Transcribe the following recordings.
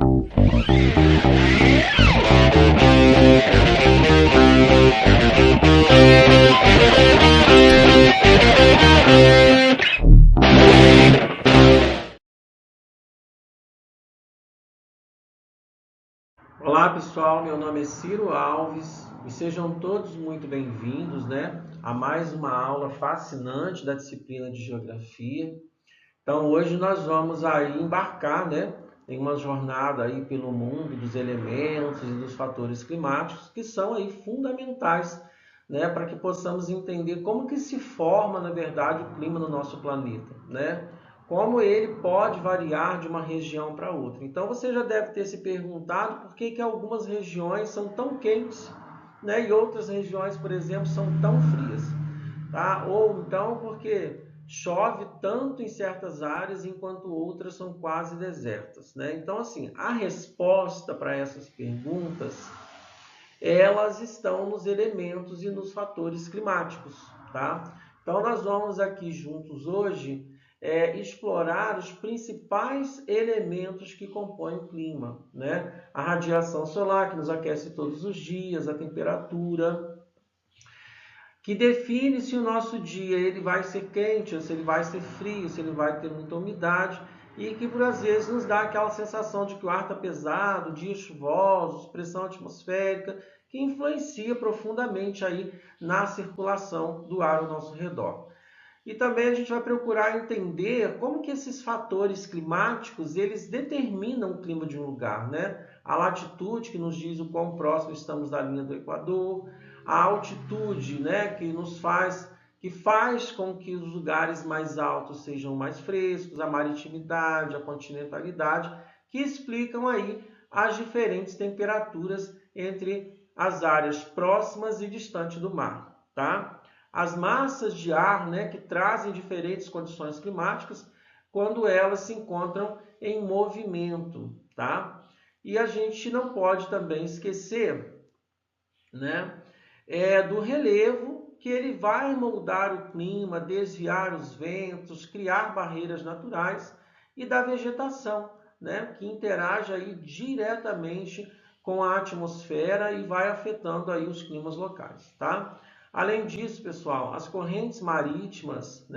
Olá pessoal, meu nome é Ciro Alves e sejam todos muito bem-vindos, a mais uma aula fascinante da disciplina de Geografia. Então hoje nós vamos aí embarcar, em uma jornada aí pelo mundo dos elementos e dos fatores climáticos que são aí fundamentais, para que possamos entender como que se forma, na verdade, o clima no nosso planeta, como ele pode variar de uma região para outra. Então você já deve ter se perguntado por que algumas regiões são tão quentes, e outras regiões, por exemplo, são tão frias, tá? Ou então porque chove tanto em certas áreas enquanto outras são quase desertas, Então, assim, a resposta para essas perguntas, elas estão nos elementos e nos fatores climáticos, tá? Então, nós vamos aqui juntos hoje explorar os principais elementos que compõem o clima, A radiação solar, que nos aquece todos os dias, a temperatura, que define se o nosso dia ele vai ser quente, ou se ele vai ser frio, se ele vai ter muita umidade, e que por às vezes nos dá aquela sensação de que o ar está pesado, dias chuvosos, pressão atmosférica, que influencia profundamente aí na circulação do ar ao nosso redor. E também a gente vai procurar entender como que esses fatores climáticos eles determinam o clima de um lugar, A latitude, que nos diz o quão próximo estamos da linha do Equador, a altitude, que faz com que os lugares mais altos sejam mais frescos, a maritimidade, a continentalidade, que explicam aí as diferentes temperaturas entre as áreas próximas e distantes do mar, tá? As massas de ar, que trazem diferentes condições climáticas quando elas se encontram em movimento, tá? E a gente não pode também esquecer, do relevo, que ele vai moldar o clima, desviar os ventos, criar barreiras naturais, e da vegetação, que interage aí diretamente com a atmosfera e vai afetando aí os climas locais, tá? Além disso, pessoal, as correntes marítimas,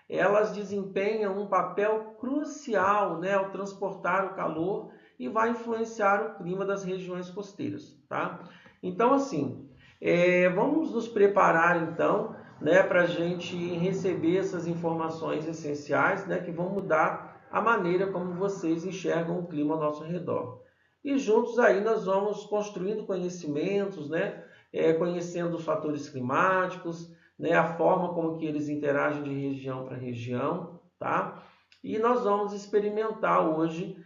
elas desempenham um papel crucial, ao transportar o calor e vai influenciar o clima das regiões costeiras, tá? Então, assim, vamos nos preparar, então, para a gente receber essas informações essenciais, que vão mudar a maneira como vocês enxergam o clima ao nosso redor. E juntos aí nós vamos construindo conhecimentos, conhecendo os fatores climáticos, a forma como que eles interagem de região para região, tá? E nós vamos experimentar hoje,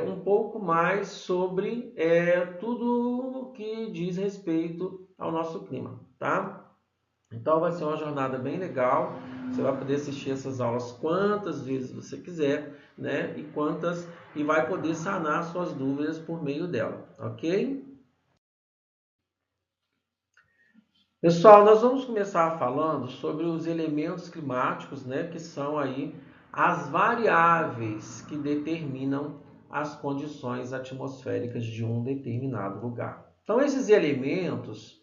um pouco mais sobre tudo o que diz respeito ao nosso clima, tá? Então vai ser uma jornada bem legal. Você vai poder assistir essas aulas quantas vezes você quiser, e vai poder sanar suas dúvidas por meio dela, ok? Pessoal, nós vamos começar falando sobre os elementos climáticos, que são aí as variáveis que determinam as condições atmosféricas de um determinado lugar. Então, esses elementos,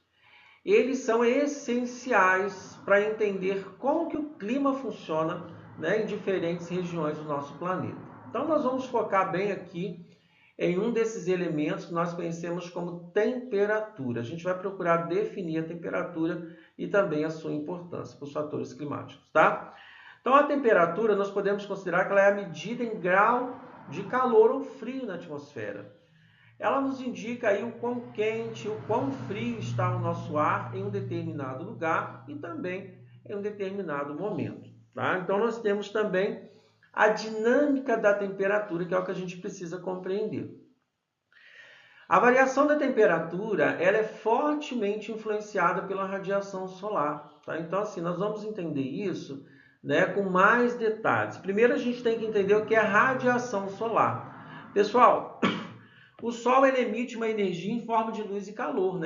eles são essenciais para entender como que o clima funciona, em diferentes regiões do nosso planeta. Então, nós vamos focar bem aqui em um desses elementos que nós conhecemos como temperatura. A gente vai procurar definir a temperatura e também a sua importância para os fatores climáticos, tá? Então, a temperatura nós podemos considerar que ela é a medida em grau de calor ou frio na atmosfera. Ela nos indica aí o quão quente, o quão frio está o nosso ar em um determinado lugar e também em um determinado momento, tá? Então, nós temos também a dinâmica da temperatura, que é o que a gente precisa compreender. A variação da temperatura ela é fortemente influenciada pela radiação solar, tá? Então, assim, nós vamos entender isso, com mais detalhes. Primeiro, a gente tem que entender o que é radiação solar. Pessoal, o Sol ele emite uma energia em forma de luz e calor,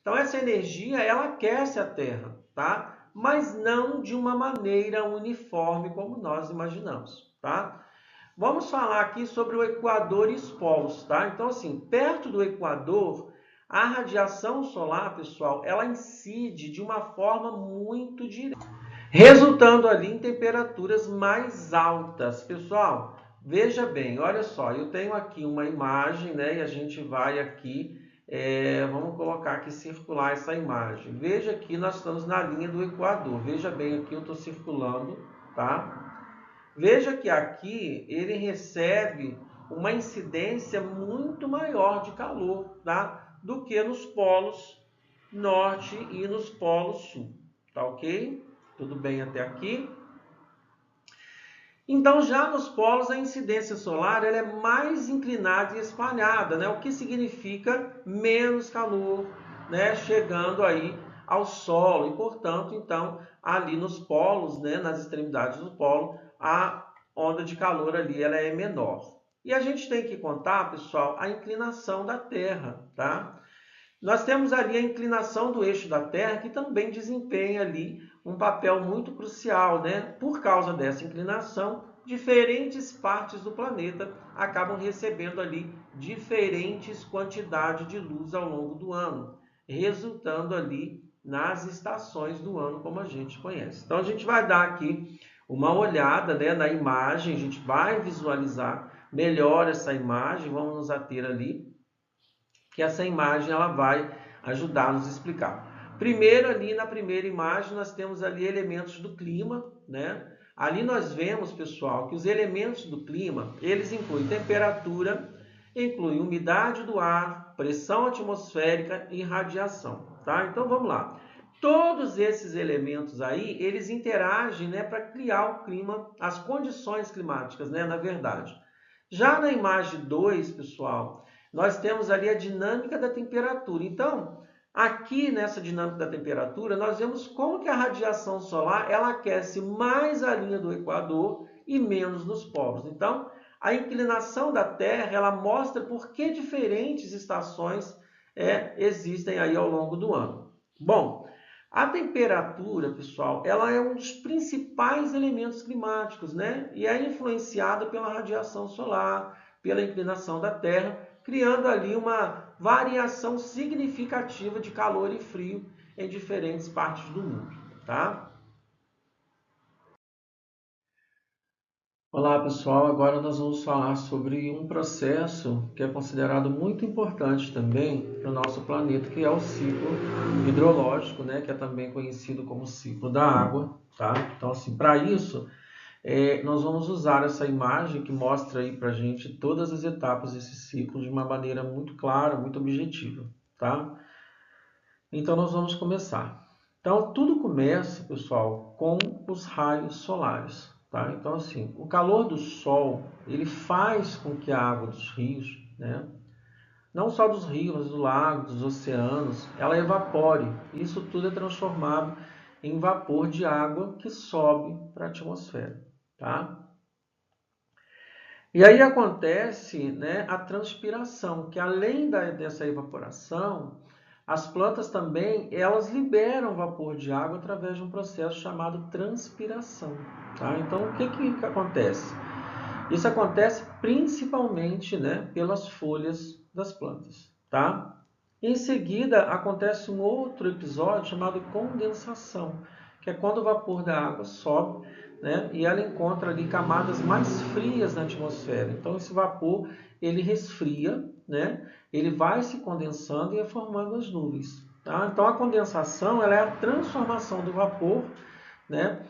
Então, essa energia ela aquece a Terra, tá? Mas não de uma maneira uniforme como nós imaginamos, tá? Vamos falar aqui sobre o Equador e os polos, tá? Então, assim, perto do Equador, a radiação solar, pessoal, ela incide de uma forma muito direta, resultando ali em temperaturas mais altas. Pessoal, veja bem, olha só, eu tenho aqui uma imagem, né? E a gente vai aqui, vamos colocar aqui, circular essa imagem. Veja que nós estamos na linha do Equador. Veja bem aqui, eu estou circulando, tá? Veja que aqui ele recebe uma incidência muito maior de calor, tá? Do que nos polos norte e nos polos sul, tá ok? Tudo bem até aqui? Então, já nos polos, a incidência solar ela é mais inclinada e espalhada, né? O que significa menos calor, né? Chegando aí ao solo. E, portanto, então, ali nos polos, né? Nas extremidades do polo, a onda de calor ali ela é menor. E a gente tem que contar, pessoal, a inclinação da Terra, tá? Nós temos ali a inclinação do eixo da Terra, que também desempenha ali um papel muito crucial, né? Por causa dessa inclinação, diferentes partes do planeta acabam recebendo ali diferentes quantidades de luz ao longo do ano, resultando ali nas estações do ano como a gente conhece. Então a gente vai dar aqui uma olhada, né, na imagem, a gente vai visualizar melhor essa imagem, vamos nos ater ali que essa imagem ela vai ajudar a nos explicar. Primeiro, ali na primeira imagem, nós temos ali elementos do clima, né? Ali nós vemos, pessoal, que os elementos do clima, eles incluem temperatura, incluem umidade do ar, pressão atmosférica e radiação, tá? Então, vamos lá. Todos esses elementos aí, eles interagem, né, para criar o clima, as condições climáticas, né, na verdade. Já na imagem 2, pessoal, nós temos ali a dinâmica da temperatura. Então, aqui nessa dinâmica da temperatura, nós vemos como que a radiação solar ela aquece mais a linha do Equador e menos nos polos. Então, a inclinação da Terra ela mostra por que diferentes estações existem aí ao longo do ano. Bom, a temperatura, pessoal, ela é um dos principais elementos climáticos, né? E é influenciada pela radiação solar, pela inclinação da Terra, criando ali uma variação significativa de calor e frio em diferentes partes do mundo, tá? Olá, pessoal. Agora nós vamos falar sobre um processo que é considerado muito importante também para o nosso planeta, que é o ciclo hidrológico, né? Que é também conhecido como ciclo da água, tá? Então, assim, para isso, nós vamos usar essa imagem que mostra aí para a gente todas as etapas desse ciclo de uma maneira muito clara, muito objetiva, tá? Então, nós vamos começar. Então, tudo começa, pessoal, com os raios solares, tá? Então, assim, o calor do Sol, ele faz com que a água dos rios, né? Não só dos rios, mas do lago, dos oceanos, ela evapore. Isso tudo é transformado em vapor de água que sobe para a atmosfera, tá? E aí acontece, né, a transpiração, que além dessa evaporação, as plantas também, elas liberam vapor de água através de um processo chamado transpiração, tá? Então, o que acontece? Isso acontece principalmente, né, pelas folhas das plantas, tá? Em seguida, acontece um outro episódio chamado condensação, que é quando o vapor da água sobe, né, e ela encontra ali camadas mais frias na atmosfera. Então, esse vapor, ele resfria, né, ele vai se condensando e é formando as nuvens. Tá? Então, a condensação ela é a transformação do vapor, né,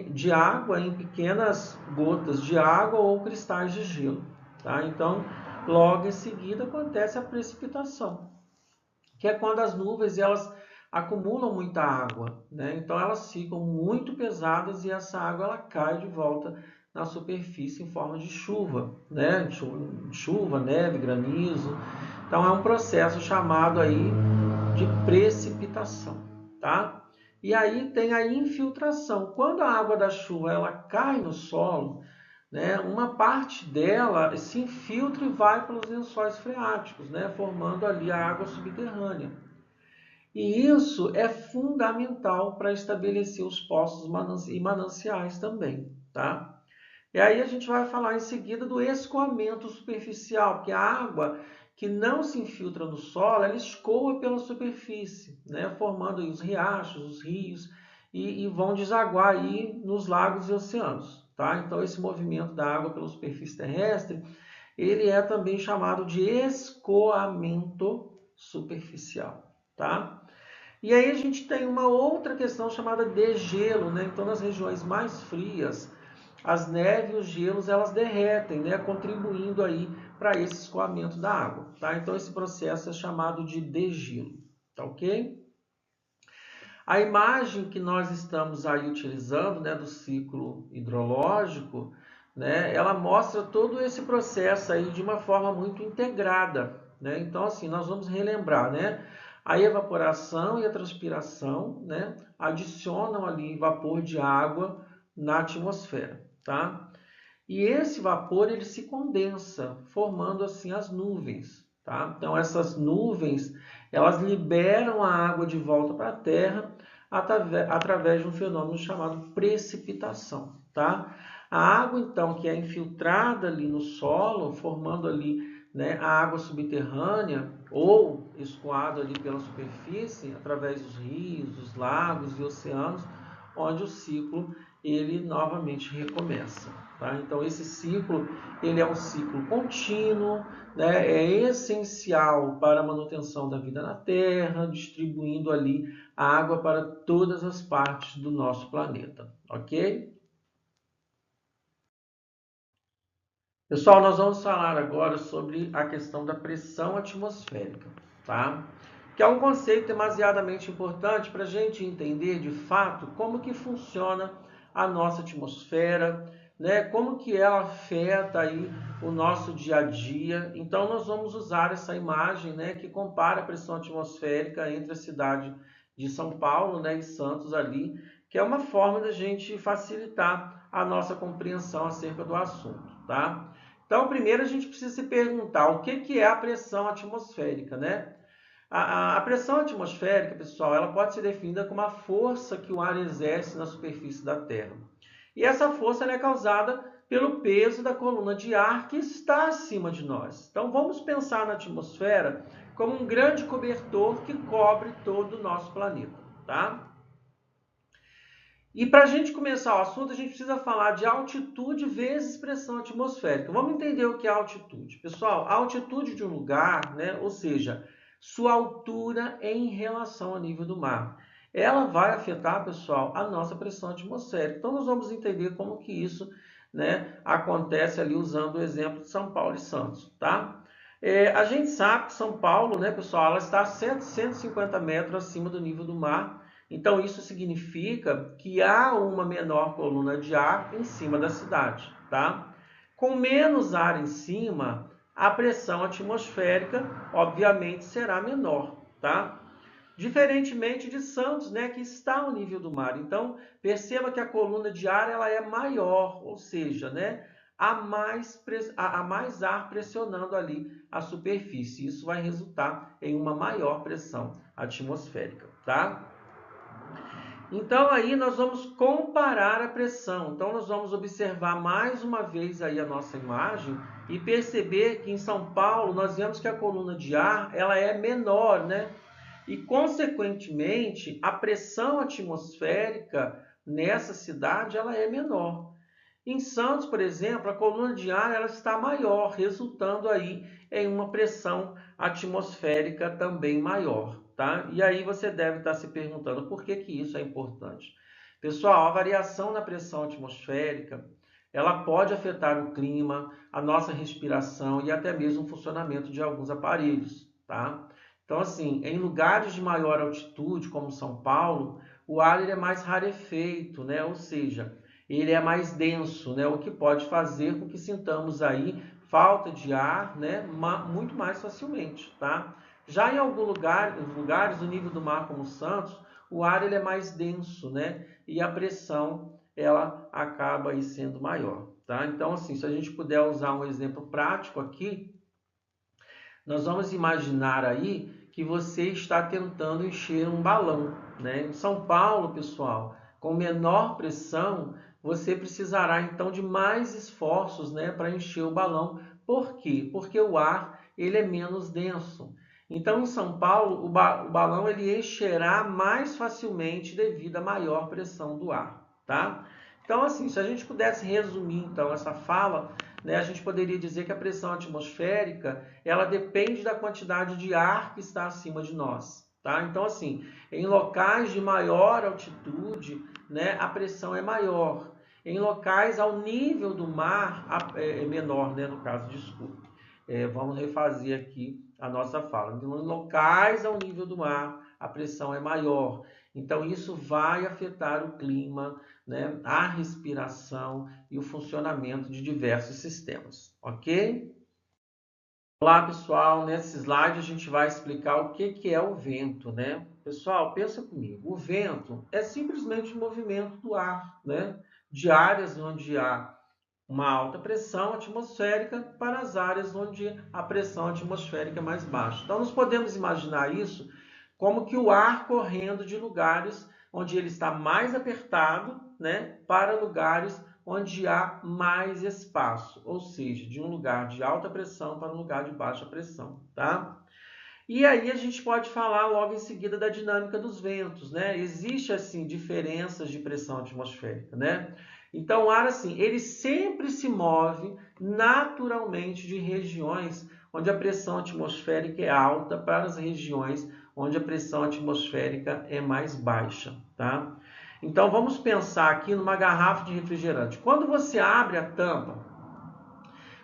de água em pequenas gotas de água ou cristais de gelo. Tá? Então, logo em seguida acontece a precipitação, que é quando as nuvens elas acumulam muita água, né? Então elas ficam muito pesadas e essa água ela cai de volta na superfície em forma de chuva, né? Chuva, neve, granizo. Então é um processo chamado aí de precipitação, tá? E aí tem a infiltração. Quando a água da chuva ela cai no solo, né, uma parte dela se infiltra e vai pelos lençóis freáticos, né, formando ali a água subterrânea. E isso é fundamental para estabelecer os poços e mananciais também, tá? E aí a gente vai falar em seguida do escoamento superficial, que a água que não se infiltra no solo, ela escoa pela superfície, né? Formando aí os riachos, os rios, e vão desaguar aí nos lagos e oceanos. Tá? Então, esse movimento da água pela superfície terrestre, ele é também chamado de escoamento superficial. Tá? E aí a gente tem uma outra questão chamada degelo, né? Então, nas regiões mais frias, as neves e os gelos elas derretem, né? Contribuindo aí para esse escoamento da água. Tá? Então, esse processo é chamado de degelo. Tá ok? A imagem que nós estamos aí utilizando, né, do ciclo hidrológico, né, ela mostra todo esse processo aí de uma forma muito integrada, né? Então, assim, nós vamos relembrar, né? A evaporação e a transpiração, né, adicionam ali vapor de água na atmosfera, tá? E esse vapor ele se condensa, formando assim as nuvens, tá? Então essas nuvens, elas liberam a água de volta para a Terra através de um fenômeno chamado precipitação, tá? A água então que é infiltrada ali no solo, formando ali, né, a água subterrânea ou escoada ali pela superfície através dos rios, dos lagos e oceanos, onde o ciclo ele novamente recomeça. Tá? Então esse ciclo ele é um ciclo contínuo, né? É essencial para a manutenção da vida na Terra, distribuindo ali a água para todas as partes do nosso planeta, ok? Pessoal, nós vamos falar agora sobre a questão da pressão atmosférica, tá? Que é um conceito demasiadamente importante para a gente entender de fato como que funciona a nossa atmosfera, né? Como que ela afeta aí o nosso dia a dia. Então nós vamos usar essa imagem, né, que compara a pressão atmosférica entre a cidade de São Paulo, né, e Santos ali, que é uma forma da gente facilitar a nossa compreensão acerca do assunto, tá? Então, primeiro a gente precisa se perguntar o que é a pressão atmosférica, né? A pressão atmosférica, pessoal, ela pode ser definida como a força que o ar exerce na superfície da Terra. E essa força ela é causada pelo peso da coluna de ar que está acima de nós. Então, vamos pensar na atmosfera como um grande cobertor que cobre todo o nosso planeta, tá? E para a gente começar o assunto, a gente precisa falar de altitude vezes pressão atmosférica. Vamos entender o que é altitude. Pessoal, a altitude de um lugar, né, ou seja, sua altura em relação ao nível do mar, ela vai afetar, pessoal, a nossa pressão atmosférica. Então, nós vamos entender como que isso, né, acontece ali usando o exemplo de São Paulo e Santos, tá? A gente sabe que São Paulo, né, pessoal, ela está a 150 metros acima do nível do mar. Então, isso significa que há uma menor coluna de ar em cima da cidade, tá? Com menos ar em cima, a pressão atmosférica, obviamente, será menor, tá? Diferentemente de Santos, né, que está ao nível do mar. Então, perceba que a coluna de ar ela é maior, ou seja, né, há mais ar pressionando ali a superfície. Isso vai resultar em uma maior pressão atmosférica, tá? Então aí nós vamos comparar a pressão. Então nós vamos observar mais uma vez aí a nossa imagem e perceber que em São Paulo nós vemos que a coluna de ar ela é menor, né? E consequentemente a pressão atmosférica nessa cidade ela é menor. Em Santos, por exemplo, a coluna de ar ela está maior, resultando aí em uma pressão atmosférica também maior, tá? E aí você deve estar se perguntando por que isso é importante. Pessoal, a variação na pressão atmosférica, ela pode afetar o clima, a nossa respiração e até mesmo o funcionamento de alguns aparelhos, tá? Então, assim, em lugares de maior altitude, como São Paulo, o ar ele é mais rarefeito, né? Ou seja, ele é mais denso, né? O que pode fazer com que sintamos aí falta de ar, né? Muito mais facilmente, tá? Já em alguns lugares, o nível do mar como Santos, o ar ele é mais denso, né? E a pressão ela acaba aí sendo maior, tá? Então, assim, se a gente puder usar um exemplo prático aqui, nós vamos imaginar aí que você está tentando encher um balão, né? Em São Paulo, pessoal, com menor pressão, você precisará então de mais esforços, né, para encher o balão. Por quê? Porque o ar ele é menos denso. Então, em São Paulo, o balão ele encherá mais facilmente devido à maior pressão do ar, tá? Então, assim, se a gente pudesse resumir então essa fala, né, a gente poderia dizer que a pressão atmosférica ela depende da quantidade de ar que está acima de nós, tá? Então, assim, em locais de maior altitude, né, a pressão é maior. Em locais ao nível do mar é menor, né, no caso, desculpe. Vamos refazer aqui a nossa fala. Então, em locais ao nível do mar, a pressão é maior. Então, isso vai afetar o clima, né, a respiração e o funcionamento de diversos sistemas, ok? Olá, pessoal. Nesse slide a gente vai explicar o que é o vento, né? Pessoal, pensa comigo. O vento é simplesmente o movimento do ar, né? De áreas onde há uma alta pressão atmosférica para as áreas onde a pressão atmosférica é mais baixa. Então, nós podemos imaginar isso como que o ar correndo de lugares onde ele está mais apertado, né, para lugares onde há mais espaço, ou seja, de um lugar de alta pressão para um lugar de baixa pressão, tá? E aí a gente pode falar logo em seguida da dinâmica dos ventos, né? Existe assim diferenças de pressão atmosférica, né? Então o ar assim, ele sempre se move naturalmente de regiões onde a pressão atmosférica é alta para as regiões onde a pressão atmosférica é mais baixa, tá? Então vamos pensar aqui numa garrafa de refrigerante. Quando você abre a tampa,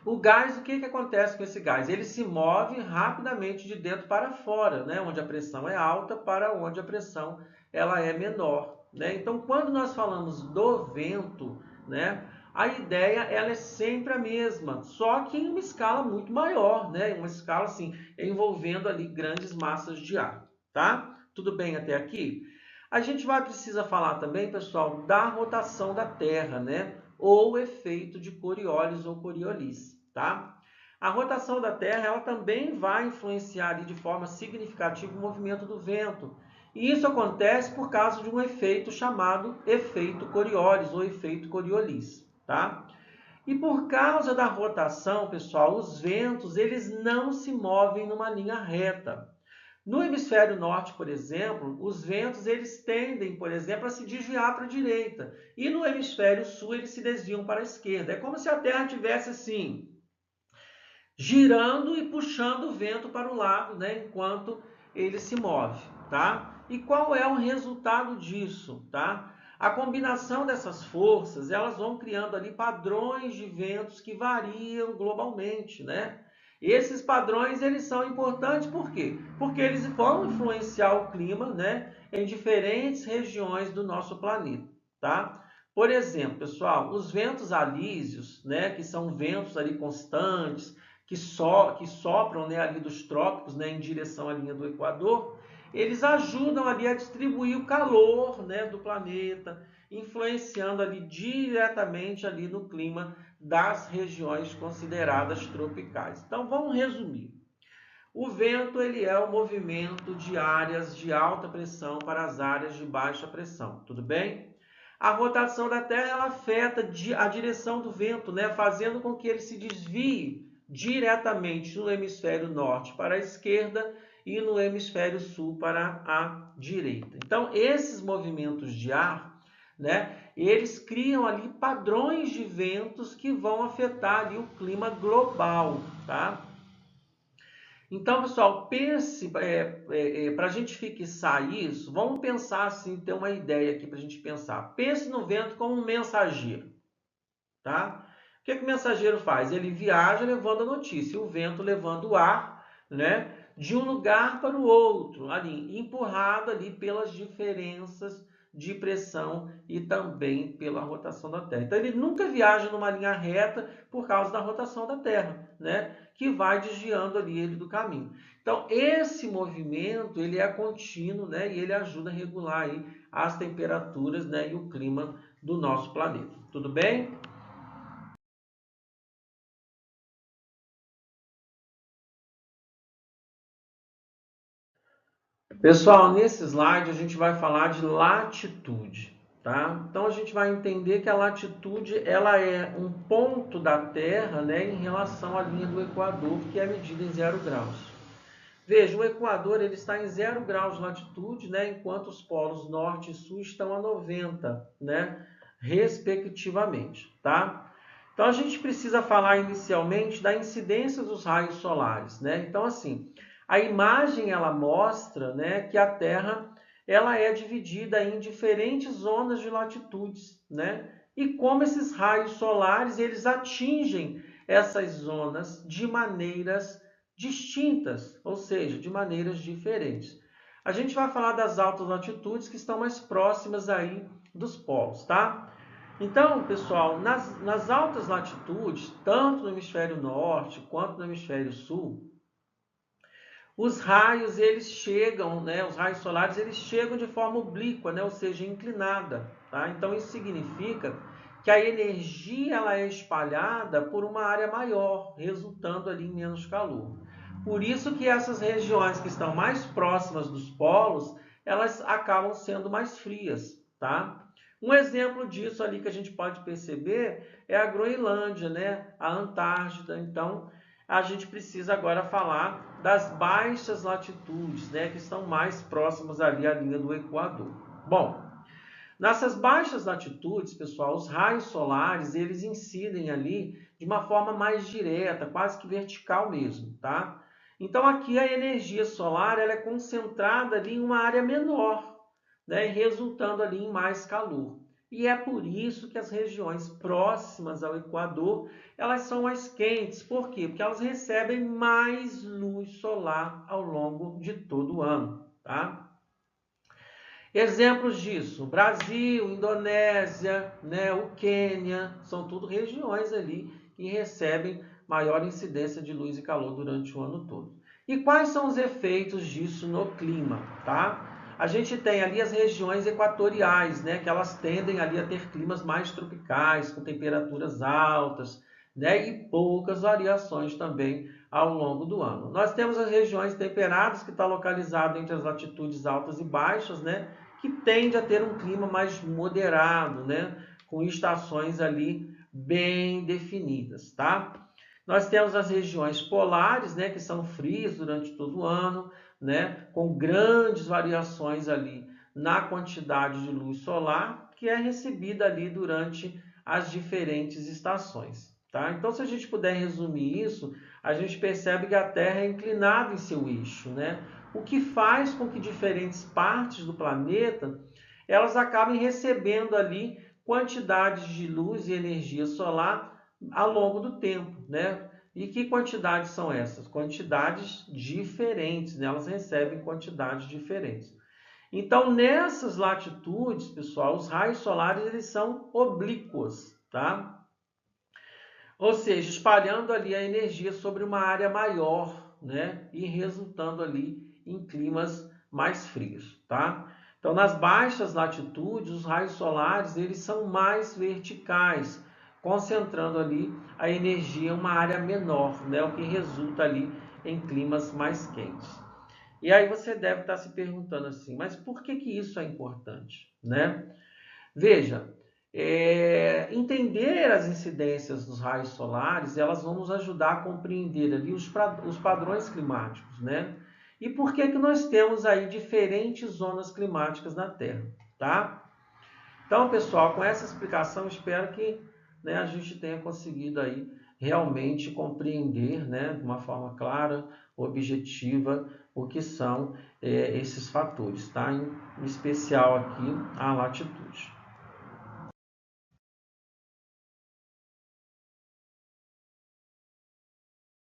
o gás, o que acontece com esse gás? Ele se move rapidamente de dentro para fora, né? Onde a pressão é alta para onde a pressão ela é menor, né? Então, quando nós falamos do vento, né? A ideia ela é sempre a mesma, só que em uma escala muito maior, né? Uma escala assim, envolvendo ali grandes massas de ar, tá? Tudo bem até aqui? A gente vai precisar falar também, pessoal, da rotação da Terra, né? Ou efeito de Coriolis ou Coriolis, tá? A rotação da Terra ela também vai influenciar ali de forma significativa o movimento do vento. E isso acontece por causa de um efeito chamado efeito Coriolis ou efeito Coriolis, tá? E por causa da rotação, pessoal, os ventos eles não se movem numa linha reta. No hemisfério norte, por exemplo, os ventos eles tendem, por exemplo, a se desviar para a direita. E no hemisfério sul eles se desviam para a esquerda. É como se a Terra estivesse assim, girando e puxando o vento para o lado, né, enquanto ele se move, tá? E qual é o resultado disso, tá? A combinação dessas forças, elas vão criando ali padrões de ventos que variam globalmente, né? E esses padrões, eles são importantes por quê? Porque eles vão influenciar o clima, né, em diferentes regiões do nosso planeta, tá? Por exemplo, pessoal, os ventos alísios, né, que são ventos ali constantes, que sopram, né, ali dos trópicos, né, em direção à linha do Equador, eles ajudam ali a distribuir o calor, né, do planeta, influenciando ali diretamente ali no clima das regiões consideradas tropicais. Então vamos resumir. O vento ele é o movimento de áreas de alta pressão para as áreas de baixa pressão, tudo bem? A rotação da Terra ela afeta a direção do vento, né, fazendo com que ele se desvie diretamente no hemisfério norte para a esquerda e no hemisfério sul para a direita. Então, esses movimentos de ar, né, eles criam ali padrões de ventos que vão afetar ali o clima global, tá? Então, pessoal, pense, para a gente fixar isso, vamos pensar assim, ter uma ideia aqui para a gente pensar. Pense no vento como um mensageiro, tá? O que o mensageiro faz? Ele viaja levando a notícia, o vento levando o ar, né, de um lugar para o outro, ali, empurrado ali pelas diferenças de pressão e também pela rotação da Terra. Então ele nunca viaja numa linha reta por causa da rotação da Terra, né, que vai desviando ali ele do caminho. Então esse movimento ele é contínuo, né, e ele ajuda a regular aí as temperaturas, né, e o clima do nosso planeta. Tudo bem? Pessoal, nesse slide a gente vai falar de latitude, tá? Então a gente vai entender que a latitude ela é um ponto da Terra, né, em relação à linha do Equador, que é medida em 0 graus. Veja, o Equador ele está em 0 graus de latitude, né, enquanto os polos norte e sul estão a 90, né, respectivamente, tá? Então a gente precisa falar inicialmente da incidência dos raios solares, né? Então assim, a imagem ela mostra, né, que a Terra ela é dividida em diferentes zonas de latitudes, né? E como esses raios solares eles atingem essas zonas de maneiras distintas, ou seja, de maneiras diferentes. A gente vai falar das altas latitudes que estão mais próximas aí dos polos, tá? Então, pessoal, nas altas latitudes, tanto no hemisfério norte quanto no hemisfério sul, os raios eles chegam, né, os raios solares eles chegam de forma oblíqua, né, ou seja, inclinada, tá? Então isso significa que a energia ela é espalhada por uma área maior, resultando ali em menos calor. Por isso que essas regiões que estão mais próximas dos polos, elas acabam sendo mais frias, tá? Um exemplo disso ali que a gente pode perceber é a Groenlândia, né? A Antártida. Então, a gente precisa agora falar das baixas latitudes, né? Que estão mais próximas ali à linha do Equador. Bom, nessas baixas latitudes, pessoal, os raios solares, eles incidem ali de uma forma mais direta, quase que vertical mesmo, tá? Então aqui a energia solar ela é concentrada ali em uma área menor, né, resultando ali em mais calor. E é por isso que as regiões próximas ao Equador, elas são mais quentes. Por quê? Porque elas recebem mais luz solar ao longo de todo o ano, tá? Exemplos disso, Brasil, Indonésia, né, o Quênia, são tudo regiões ali que recebem maior incidência de luz e calor durante o ano todo. E quais são os efeitos disso no clima, tá? A gente tem ali as regiões equatoriais, né, que elas tendem ali a ter climas mais tropicais, com temperaturas altas, né, e poucas variações também ao longo do ano. Nós temos as regiões temperadas, que está localizado entre as latitudes altas e baixas, né, que tende a ter um clima mais moderado, né, com estações ali bem definidas, tá? Nós temos as regiões polares, né, que são frias durante todo o ano, né, com grandes variações ali na quantidade de luz solar que é recebida ali durante as diferentes estações, tá? Então, se a gente puder resumir isso, a gente percebe que a Terra é inclinada em seu eixo, né? O que faz com que diferentes partes do planeta elas acabem recebendo ali quantidades de luz e energia solar ao longo do tempo, né? E que quantidades são essas? Quantidades diferentes, né? Elas recebem quantidades diferentes. Então, nessas latitudes, pessoal, os raios solares eles são oblíquos, tá? Ou seja, espalhando ali a energia sobre uma área maior, né? E resultando ali em climas mais frios, tá? Então, nas baixas latitudes, os raios solares eles são mais verticais, concentrando ali a energia em uma área menor, né? O que resulta ali em climas mais quentes. E aí você deve estar se perguntando assim, mas por que isso é importante, né? Veja, entender as incidências dos raios solares, elas vão nos ajudar a compreender ali os padrões climáticos, né? E por que nós temos aí diferentes zonas climáticas na Terra, tá? Então, pessoal, com essa explicação, espero que, né, a gente tenha conseguido aí realmente compreender, né, de uma forma clara, objetiva, o que são esses fatores, tá? Em especial aqui a latitude.